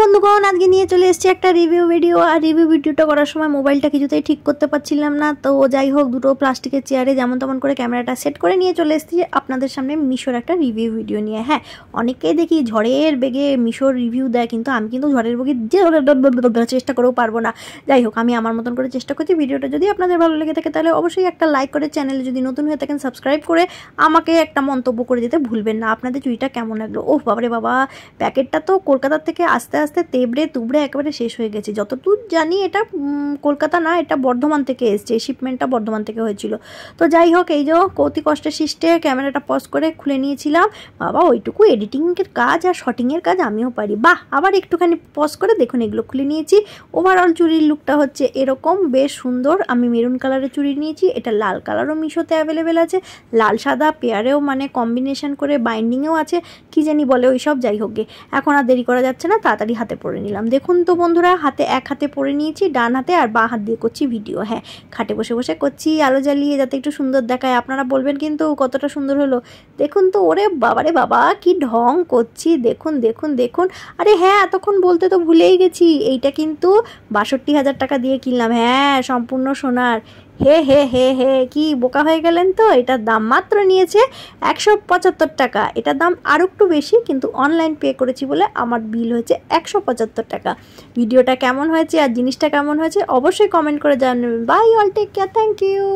বন্ধুগণ, আজকে নিয়ে চলে এসেছি একটা রিভিউ ভিডিও। আর রিভিউ ভিডিওটা করার সময় মোবাইলটা কিছুতেই ঠিক করতে পারছিলাম না। তো যাই হোক, দুটো প্লাস্টিকের চেয়ারে যেমন তেমন করে ক্যামেরাটা সেট করে নিয়ে চলে এসেছি আপনাদের সামনে মিশোর একটা রিভিউ ভিডিও নিয়ে। হ্যাঁ, অনেকেই দেখি ঝড়ের বেগে মিশোর রিভিউ দেয়, কিন্তু আমি কিন্তু ঝড়ের বেগে চেষ্টা করেও পারবো না। যাই হোক, আমি আমার মতন করে চেষ্টা করছি। ভিডিওটা যদি আপনাদের ভালো লেগে থাকে তাহলে অবশ্যই একটা লাইক করে, চ্যানেলে যদি নতুন হয়ে থাকেন সাবস্ক্রাইব করে আমাকে একটা মন্তব্য করে যেতে ভুলবেন না আপনাদের চুড়িটা কেমন লাগলো। ওহ বাবারে বাবা, প্যাকেটটা তো কলকাতা থেকে আস্তে আস্তে তেবড়ে তুবড়ে একেবারে শেষ হয়ে গেছে। যতদূর জানি এটা কলকাতা না, এটা বর্ধমান থেকে এসছে, শিপমেন্টটা বর্ধমান থেকে হয়েছিল। তো যাই হোক, এই যে কৌতি কষ্টে সৃষ্টে ক্যামেরাটা পজ করে খুলে নিয়েছিলাম। বাবা, ওইটুকু এডিটিংয়ের কাজ আর শটিংয়ের কাজ আমিও পারি। বাহ, আবার একটুখানি পজ করে দেখুন এগুলো খুলে নিয়েছি। ওভারঅল চুড়ির লুকটা হচ্ছে এরকম, বেশ সুন্দর। আমি মেরুন কালারের চুড়ি নিয়েছি, এটা লাল কালারও মিশোতে অ্যাভেলেবেল আছে, লাল সাদা পেয়ারেও মানে কম্বিনেশন করে বাইন্ডিংয়েও আছে, কি জানি বলে ওই সব। যাই হোক গে, এখন আর দেরি করা যাচ্ছে না, তাড়াতাড়ি হাতে পরে নিলাম। দেখুন তো বন্ধুরা, এক হাতে পরে নিয়েছি, ডান হাতে, আর বাঁ হাত দিয়ে করছি ভিডিও। হ্যাঁ, খাটে বসে বসে করছি আলো জ্বালিয়ে, যাতে একটু সুন্দর দেখায়। আপনারা বলবেন কিন্তু কতটা সুন্দর হলো। দেখুন তো, ওরে বাবারে বাবা, কি ঢং করছি, দেখুন দেখুন দেখুন। আরে হ্যাঁ, এতক্ষণ বলতে তো ভুলেই গেছি, এইটা কিন্তু 62,000 টাকা দিয়ে কিনলাম। হ্যাঁ, সম্পূর্ণ সোনার। হে হে হে হে, কি বোকা হয়ে গেলেন তো? এটার দাম মাত্র নিয়েছে 175 টাকা। এটার দাম আরও একটু বেশি, কিন্তু অনলাইন পে করেছি বলে আমার বিল হয়েছে 175 টাকা। ভিডিওটা কেমন হয়েছে আর জিনিসটা কেমন হয়েছে অবশ্যই কমেন্ট করে জানাবেন। Bye all, take care, thank you.